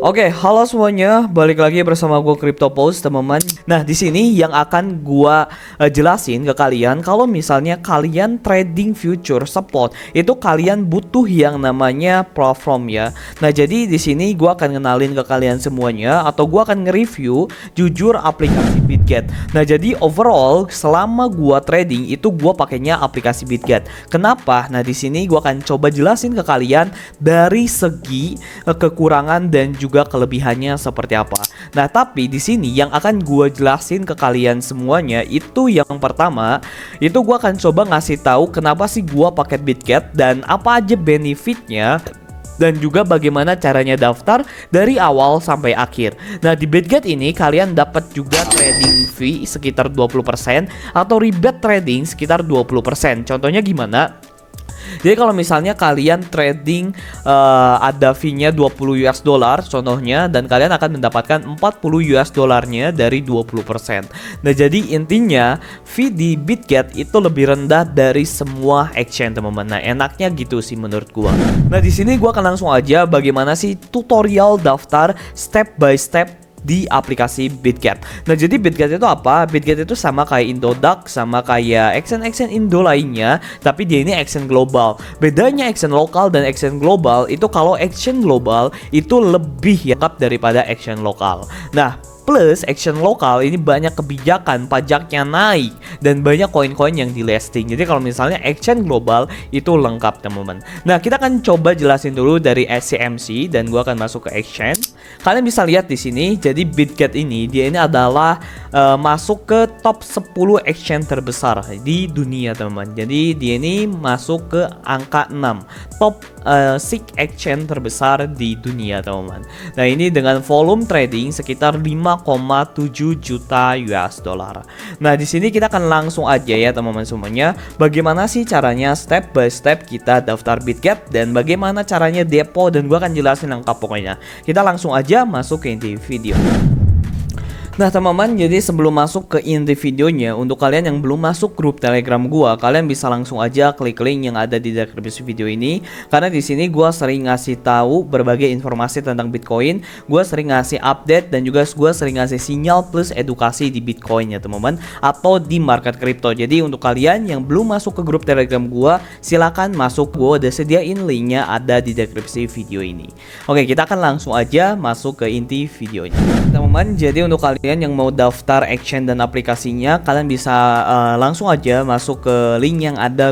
Oke, halo semuanya, balik lagi bersama gue CryptoPost, teman-teman. Nah, di sini yang akan gua jelasin ke kalian, kalau misalnya kalian trading future spot, itu kalian butuh yang namanya platform ya. Nah, jadi di sini gua akan kenalin ke kalian semuanya, atau gua akan nge-review jujur aplikasi Bitget. Nah, jadi overall selama gua trading itu gua pakainya aplikasi Bitget. Kenapa? Nah, di sini gua akan coba jelasin ke kalian dari segi kekurangan dan juga kelebihannya seperti apa. Nah, tapi di sini yang akan gue jelasin ke kalian semuanya itu yang pertama, itu gue akan coba ngasih tahu kenapa sih gue pakai Bitget dan apa aja benefitnya, dan juga bagaimana caranya daftar dari awal sampai akhir. Nah, di Bitget ini kalian dapat juga trading fee sekitar 20% atau rebate trading sekitar 20%. Contohnya gimana? Jadi kalau misalnya kalian trading ada fee-nya 20 US dollar contohnya, dan kalian akan mendapatkan 40 US dollarnya dari 20%. Nah, jadi intinya fee di Bitget itu lebih rendah dari semua exchange, teman-teman. Nah, enaknya gitu sih menurut gua. Nah, di sini gua akan langsung aja bagaimana sih tutorial daftar step by step di aplikasi Bitget. Nah, jadi Bitget itu apa? Bitget itu sama kayak Indodax, sama kayak exchange Indo lainnya, tapi dia ini exchange global. Bedanya exchange lokal dan exchange global itu kalau exchange global itu lebih lengkap daripada exchange lokal. Nah, plus exchange lokal ini banyak kebijakan, pajaknya naik, dan banyak koin-koin yang di listing. Jadi kalau misalnya exchange global itu lengkap, teman-teman. Nah, kita akan coba jelasin dulu dari SCMC dan gua akan masuk ke exchange. Kalian bisa lihat di sini, jadi Bitget ini dia ini adalah masuk ke top 10 exchange terbesar di dunia, teman-teman. Jadi dia ini masuk ke angka 6 top 6 exchange terbesar di dunia, teman-teman. Nah, ini dengan volume trading sekitar 5,7 juta US dollar. Nah, di sini kita akan langsung aja ya, teman-teman semuanya, bagaimana sih caranya step by step kita daftar Bitget dan bagaimana caranya depo, dan gua akan jelasin lengkap pokoknya. Kita langsung aja masuk ke inti video. Nah, teman-teman, jadi sebelum masuk ke inti videonya, untuk kalian yang belum masuk grup Telegram gua, kalian bisa langsung aja klik link yang ada di deskripsi video ini, karena di sini gua sering ngasih tahu berbagai informasi tentang Bitcoin, gua sering ngasih update, dan juga gua sering ngasih sinyal plus edukasi di Bitcoin ya, teman-teman, atau di market crypto. Jadi untuk kalian yang belum masuk ke grup Telegram gua, silakan masuk. Gua udah sediain linknya ada di deskripsi video ini. Oke, kita akan langsung aja masuk ke inti videonya, teman-teman. Jadi untuk kalian yang mau daftar exchange dan aplikasinya, kalian bisa langsung aja masuk ke link yang ada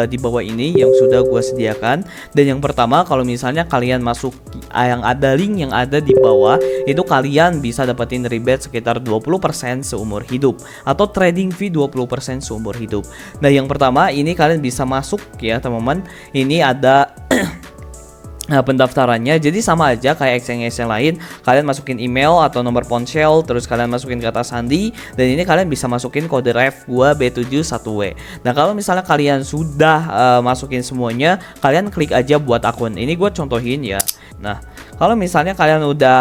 di bawah ini yang sudah gue sediakan. Dan yang pertama, kalau misalnya kalian masuk yang ada link yang ada di bawah, itu kalian bisa dapetin rebate sekitar 20% seumur hidup, atau trading fee 20% seumur hidup. Nah, yang pertama ini kalian bisa masuk ya, teman-teman. Ini ada nah, pendaftarannya jadi sama aja kayak exchange lain. Kalian masukin email atau nomor ponsel, terus kalian masukin kata sandi, dan ini kalian bisa masukin kode ref gua B71W. Nah, kalau misalnya kalian sudah masukin semuanya, kalian klik aja buat akun. Ini gue contohin ya. Nah, kalau misalnya kalian udah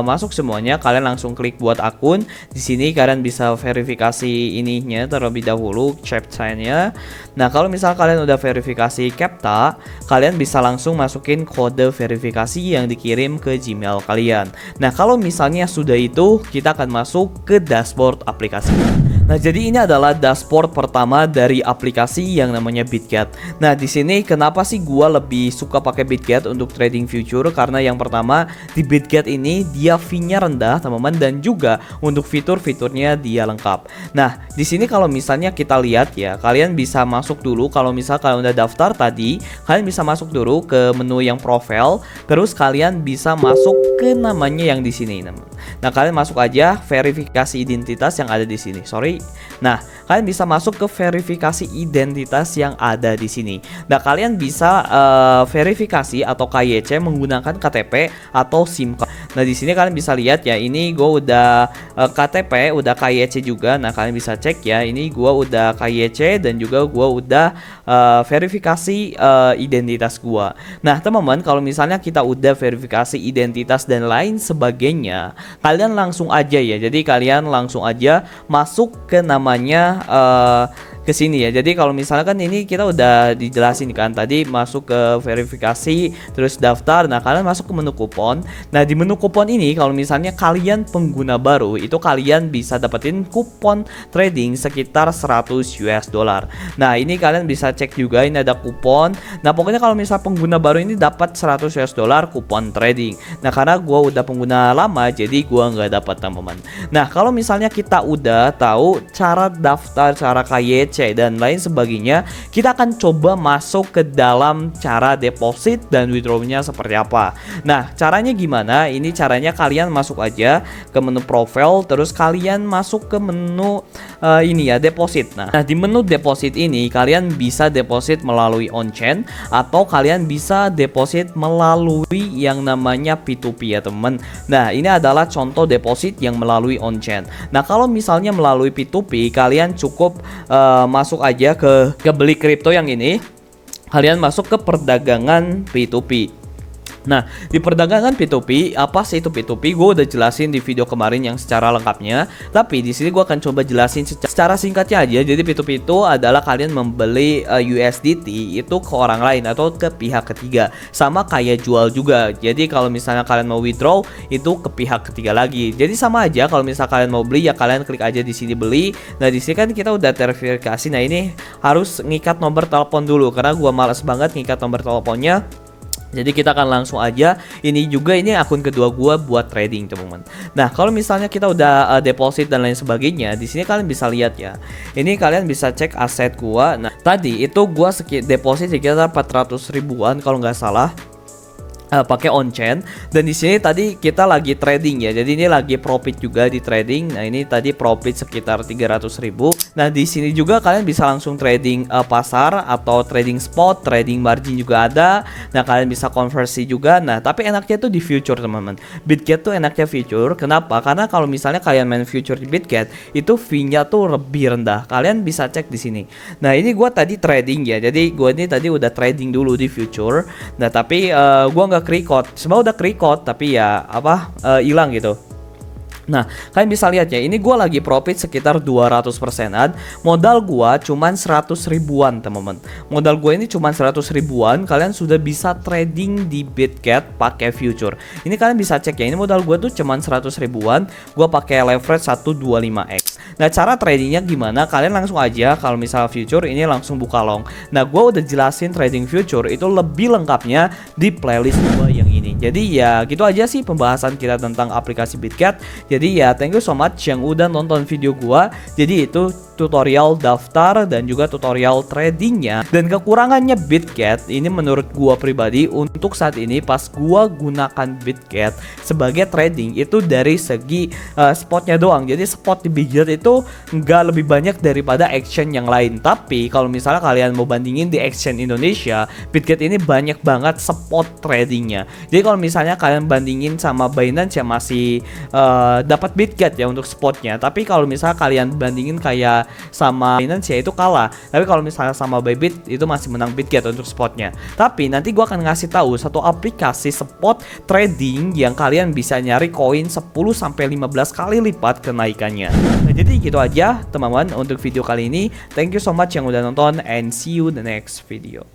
masuk semuanya, kalian langsung klik buat akun. Di sini kalian bisa verifikasi ininya terlebih dahulu, CAPTCHA-nya. Nah, kalau misalnya kalian udah verifikasi CAPTCHA, kalian bisa langsung masukin kode verifikasi yang dikirim ke Gmail kalian. Nah, kalau misalnya sudah itu, kita akan masuk ke dashboard aplikasi. Nah, jadi ini adalah dashboard pertama dari aplikasi yang namanya Bitget. Nah, di sini kenapa sih gua lebih suka pakai Bitget untuk trading future? Karena yang pertama, di Bitget ini dia fee-nya rendah, teman-teman, dan juga untuk fitur-fiturnya dia lengkap. Nah, di sini kalau misalnya kita lihat ya, kalian bisa masuk dulu. Kalau misal kalian udah daftar tadi, kalian bisa masuk dulu ke menu yang profile, terus kalian bisa masuk ke namanya yang di sini, teman. Nah, kalian masuk aja verifikasi identitas yang ada di sini. Sorry. Nah, kalian bisa masuk ke verifikasi identitas yang ada di sini. Nah, kalian bisa verifikasi atau KYC menggunakan KTP atau SIM card. Nah, di sini kalian bisa lihat ya, ini gue udah KTP, udah KYC juga. Nah, kalian bisa cek ya, ini gue udah KYC dan juga gue udah verifikasi identitas gue. Nah, teman-teman, kalau misalnya kita udah verifikasi identitas dan lain sebagainya, kalian langsung aja ya. Jadi kalian langsung aja masuk ke namanya ke sini ya. Jadi kalau misalkan ini kita udah dijelasin kan tadi, masuk ke verifikasi terus daftar. Nah, kalian masuk ke menu kupon. Nah, di menu kupon ini kalau misalnya kalian pengguna baru, itu kalian bisa dapetin kupon trading sekitar 100 US dollar. Nah, ini kalian bisa cek juga, ini ada kupon. Nah, pokoknya kalau misal pengguna baru ini dapat 100 US dollar kupon trading. Nah, karena gua udah pengguna lama jadi gua nggak dapat, teman-teman. Nah, kalau misalnya kita udah tahu cara daftar, cara KYC dan lain sebagainya, kita akan coba masuk ke dalam cara deposit dan withdrawnya seperti apa. Nah, caranya gimana? Ini caranya kalian masuk aja ke menu profile, terus kalian masuk ke menu ini ya, deposit. Nah, di menu deposit ini kalian bisa deposit melalui on-chain atau kalian bisa deposit melalui yang namanya P2P ya, teman. Nah, ini adalah contoh deposit yang melalui on-chain. Nah, kalau misalnya melalui P2P, kalian cukup masuk aja ke beli kripto yang ini. Kalian masuk ke perdagangan P2P. Nah, di perdagangan P2P, apa sih itu P2P? Gue udah jelasin di video kemarin yang secara lengkapnya. Tapi di sini gue akan coba jelasin secara singkatnya aja. Jadi P2P itu adalah kalian membeli USDT itu ke orang lain atau ke pihak ketiga. Sama kayak jual juga. Jadi kalau misalnya kalian mau withdraw itu ke pihak ketiga lagi. Jadi sama aja, kalau misalnya kalian mau beli ya kalian klik aja di sini beli. Nah, di sini kan kita udah verifikasi. Nah, ini harus ngikat nomor telepon dulu karena gue malas banget ngikat nomor teleponnya. Jadi kita akan langsung aja, ini akun kedua gua buat trading, teman-teman. Nah, kalau misalnya kita udah deposit dan lain sebagainya, di sini kalian bisa lihat ya. Ini kalian bisa cek aset gua. Nah, tadi itu gua deposit sekitar 400 ribuan kalau nggak salah. Pakai on-chain, dan di sini tadi kita lagi trading ya. Jadi ini lagi profit juga di trading. Nah, ini tadi profit sekitar 300 ribu. Nah, di sini juga kalian bisa langsung trading pasar atau trading spot, trading margin juga ada. Nah, kalian bisa konversi juga. Nah, tapi enaknya tuh di future, teman-teman. Bitget tuh enaknya future. Kenapa? Karena kalau misalnya kalian main future di Bitget, itu fee-nya tuh lebih rendah. Kalian bisa cek di sini. Nah, ini gua tadi trading ya. Jadi gua ini tadi udah trading dulu di future. Nah, tapi gua nggak record, sebenarnya udah record tapi ya hilang gitu. Nah, kalian bisa lihat ya, ini gua lagi profit sekitar 200%an. Modal gua cuman 100 ribuan, teman-teman. Modal gua ini cuman 100 ribuan, kalian sudah bisa trading di Bitget pakai future. Ini kalian bisa cek ya, ini modal gua tuh cuman 100 ribuan, gua pakai leverage 125x. Nah, cara tradingnya gimana? Kalian langsung aja, kalau misal future ini langsung buka long. Nah, gua udah jelasin trading future itu lebih lengkapnya di playlist gua yang ini. Jadi ya gitu aja sih pembahasan kita tentang aplikasi Bitget. Jadi ya thank you so much yang udah nonton video gua. Jadi itu tutorial daftar dan juga tutorial tradingnya. Dan kekurangannya Bitget ini menurut gua pribadi untuk saat ini pas gua gunakan Bitget sebagai trading itu dari segi spotnya doang. Jadi spot di Bitget itu nggak lebih banyak daripada exchange yang lain. Tapi kalau misalnya kalian mau bandingin di exchange Indonesia, Bitget ini banyak banget spot tradingnya. Jadi kalau misalnya kalian bandingin sama Binance ya masih dapat Bitget ya untuk spotnya. Tapi kalau misalnya kalian bandingin kayak sama Binance ya itu kalah. Tapi kalau misalnya sama Bybit itu masih menang Bitget untuk spotnya. Tapi nanti gua akan ngasih tahu satu aplikasi spot trading yang kalian bisa nyari koin 10-15 kali lipat kenaikannya. Nah, jadi gitu aja teman-teman untuk video kali ini. Thank you so much yang udah nonton and see you the next video.